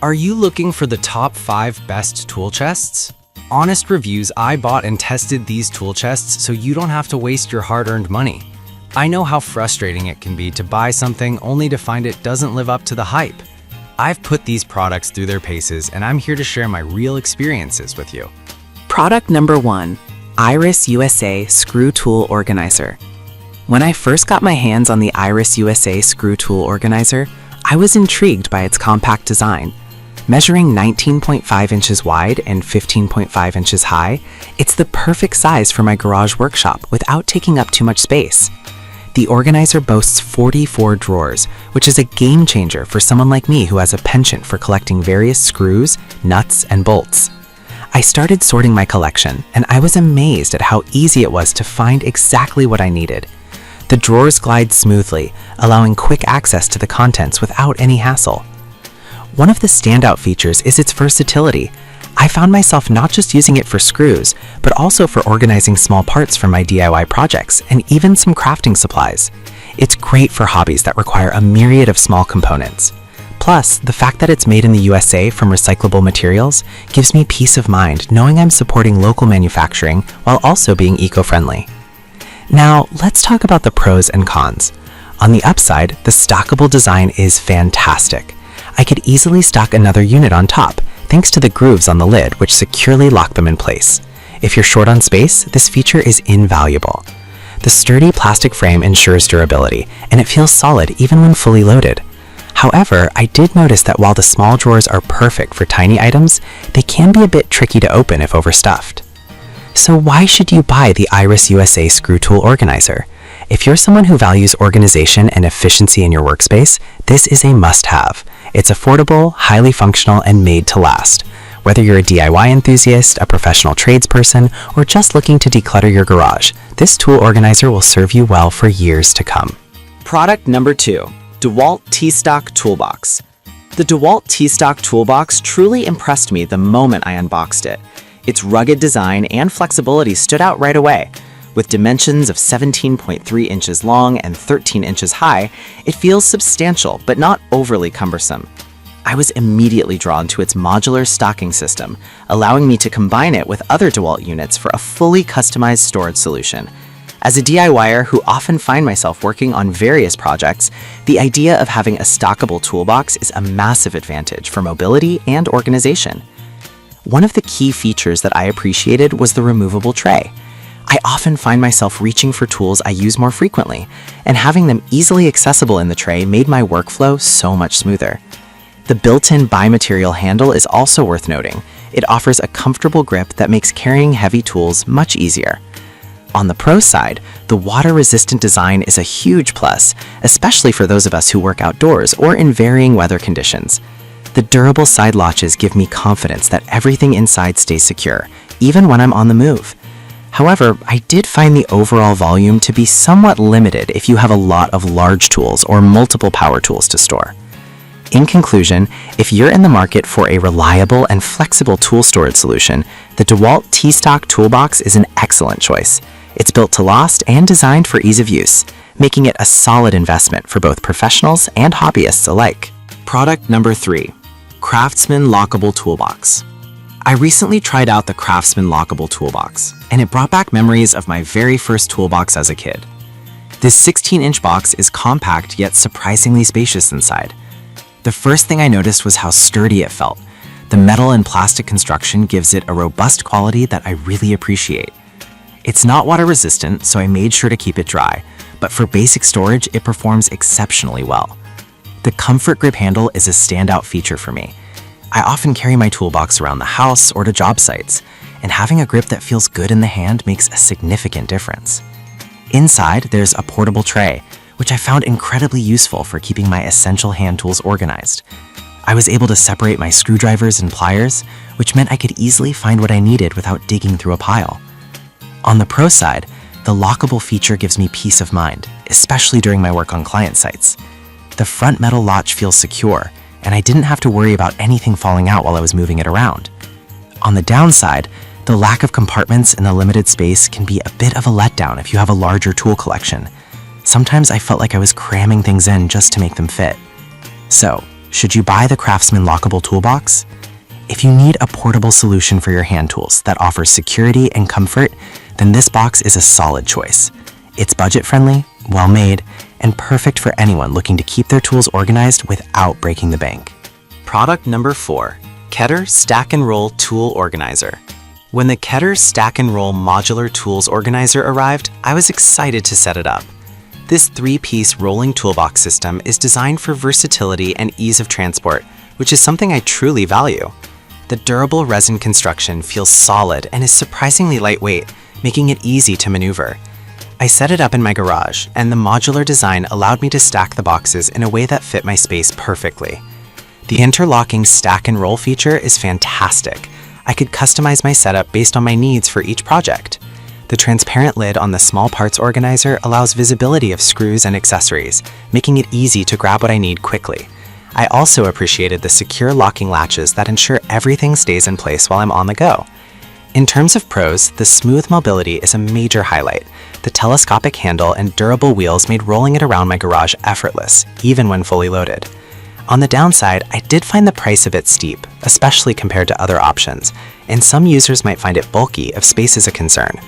Are you looking for the top 5 best tool chests? Honest reviews, I bought and tested these tool chests so you don't have to waste your hard-earned money. I know how frustrating it can be to buy something only to find it doesn't live up to the hype. I've put these products through their paces and I'm here to share my real experiences with you. Product number 1, Iris USA Screw Tool Organizer. When I first got my hands on the Iris USA Screw Tool Organizer, I was intrigued by its compact design. Measuring 19.5 inches wide and 15.5 inches high, it's the perfect size for my garage workshop without taking up too much space. The organizer boasts 44 drawers, which is a game changer for someone like me who has a penchant for collecting various screws, nuts, and bolts. I started sorting my collection, and I was amazed at how easy it was to find exactly what I needed. The drawers glide smoothly, allowing quick access to the contents without any hassle. One of the standout features is its versatility. I found myself not just using it for screws, but also for organizing small parts for my DIY projects and even some crafting supplies. It's great for hobbies that require a myriad of small components. Plus, the fact that it's made in the USA from recyclable materials gives me peace of mind knowing I'm supporting local manufacturing while also being eco-friendly. Now, let's talk about the pros and cons. On the upside, the stackable design is fantastic. I could easily stack another unit on top, thanks to the grooves on the lid which securely lock them in place. If you're short on space, this feature is invaluable. The sturdy plastic frame ensures durability, and it feels solid even when fully loaded. However, I did notice that while the small drawers are perfect for tiny items, they can be a bit tricky to open if overstuffed. So why should you buy the Iris USA Screw Tool Organizer? If you're someone who values organization and efficiency in your workspace, this is a must-have. It's affordable, highly functional, and made to last. Whether you're a DIY enthusiast, a professional tradesperson, or just looking to declutter your garage, this tool organizer will serve you well for years to come. Product number 2, DeWalt T-Stock Toolbox. The DeWalt T-Stock Toolbox truly impressed me the moment I unboxed it. Its rugged design and flexibility stood out right away. With dimensions of 17.3 inches long and 13 inches high, it feels substantial but not overly cumbersome. I was immediately drawn to its modular stocking system, allowing me to combine it with other DeWalt units for a fully customized storage solution. As a DIYer who often find myself working on various projects, the idea of having a stockable toolbox is a massive advantage for mobility and organization. One of the key features that I appreciated was the removable tray. I often find myself reaching for tools I use more frequently, and having them easily accessible in the tray made my workflow so much smoother. The built-in bi-material handle is also worth noting. It offers a comfortable grip that makes carrying heavy tools much easier. On the pro side, the water-resistant design is a huge plus, especially for those of us who work outdoors or in varying weather conditions. The durable side latches give me confidence that everything inside stays secure, even when I'm on the move. However, I did find the overall volume to be somewhat limited if you have a lot of large tools or multiple power tools to store. In conclusion, if you're in the market for a reliable and flexible tool storage solution, the DeWalt T-Stock Toolbox is an excellent choice. It's built to last and designed for ease of use, making it a solid investment for both professionals and hobbyists alike. Product number 3, Craftsman Lockable Toolbox. I recently tried out the Craftsman Lockable Toolbox, and it brought back memories of my very first toolbox as a kid. This 16-inch box is compact yet surprisingly spacious inside. The first thing I noticed was how sturdy it felt. The metal and plastic construction gives it a robust quality that I really appreciate. It's not water resistant, so I made sure to keep it dry, but for basic storage, it performs exceptionally well. The comfort grip handle is a standout feature for me. I often carry my toolbox around the house or to job sites, and having a grip that feels good in the hand makes a significant difference. Inside, there's a portable tray, which I found incredibly useful for keeping my essential hand tools organized. I was able to separate my screwdrivers and pliers, which meant I could easily find what I needed without digging through a pile. On the pro side, the lockable feature gives me peace of mind, especially during my work on client sites. The front metal latch feels secure, and I didn't have to worry about anything falling out while I was moving it around. On the downside, the lack of compartments and the limited space can be a bit of a letdown if you have a larger tool collection. Sometimes I felt like I was cramming things in just to make them fit. So, Should you buy the Craftsman lockable toolbox? If you need a portable solution for your hand tools that offers security and comfort, then this box is a solid choice. It's budget-friendly, well-made, and perfect for anyone looking to keep their tools organized without breaking the bank. Product number 4, Keter Stack and Roll Tool Organizer. When the Keter Stack and Roll Modular Tools Organizer arrived, I was excited to set it up. This 3-piece rolling toolbox system is designed for versatility and ease of transport, which is something I truly value. The durable resin construction feels solid and is surprisingly lightweight, making it easy to maneuver. I set it up in my garage, and the modular design allowed me to stack the boxes in a way that fit my space perfectly. The interlocking stack and roll feature is fantastic. I could customize my setup based on my needs for each project. The transparent lid on the small parts organizer allows visibility of screws and accessories, making it easy to grab what I need quickly. I also appreciated the secure locking latches that ensure everything stays in place while I'm on the go. In terms of pros, the smooth mobility is a major highlight. The telescopic handle and durable wheels made rolling it around my garage effortless, even when fully loaded. On the downside, I did find the price a bit steep, especially compared to other options, and some users might find it bulky if space is a concern.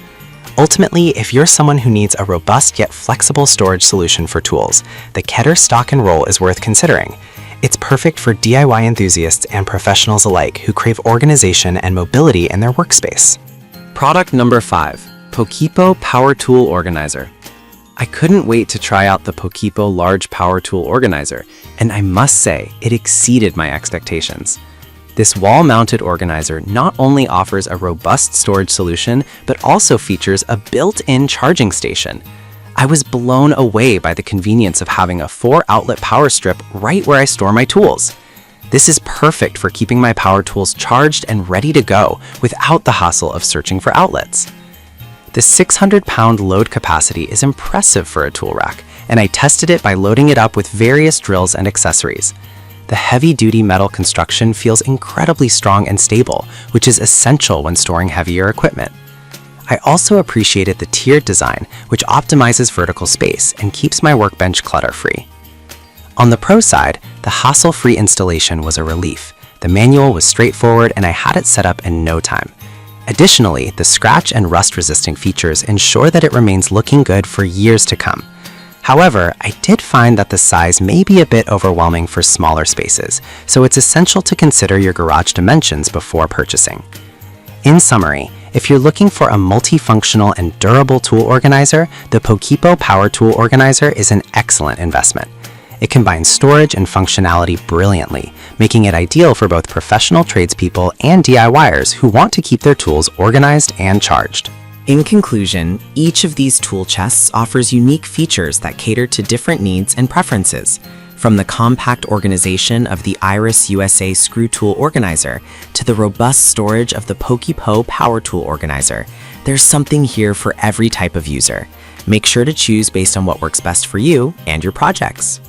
Ultimately, if you're someone who needs a robust yet flexible storage solution for tools, the Keter Stack and Roll is worth considering. It's perfect for DIY enthusiasts and professionals alike who crave organization and mobility in their workspace. Product number 5, Pokeepo Power Tool Organizer. I couldn't wait to try out the Pokeepo Large Power Tool Organizer, and I must say, it exceeded my expectations. This wall-mounted organizer not only offers a robust storage solution, but also features a built-in charging station. I was blown away by the convenience of having a 4-outlet power strip right where I store my tools. This is perfect for keeping my power tools charged and ready to go without the hassle of searching for outlets. The 600-pound load capacity is impressive for a tool rack, and I tested it by loading it up with various drills and accessories. The heavy-duty metal construction feels incredibly strong and stable, which is essential when storing heavier equipment. I also appreciated the tiered design, which optimizes vertical space and keeps my workbench clutter-free. On the pro side, the hassle-free installation was a relief. The manual was straightforward and I had it set up in no time. Additionally, the scratch and rust-resistant features ensure that it remains looking good for years to come. However, I did find that the size may be a bit overwhelming for smaller spaces, so it's essential to consider your garage dimensions before purchasing. In summary, if you're looking for a multifunctional and durable tool organizer, the Pokeepo Power Tool Organizer is an excellent investment. It combines storage and functionality brilliantly, making it ideal for both professional tradespeople and DIYers who want to keep their tools organized and charged. In conclusion, each of these tool chests offers unique features that cater to different needs and preferences. From the compact organization of the Iris USA Screw Tool Organizer to the robust storage of the Pokeepo Power Tool Organizer, there's something here for every type of user. Make sure to choose based on what works best for you and your projects.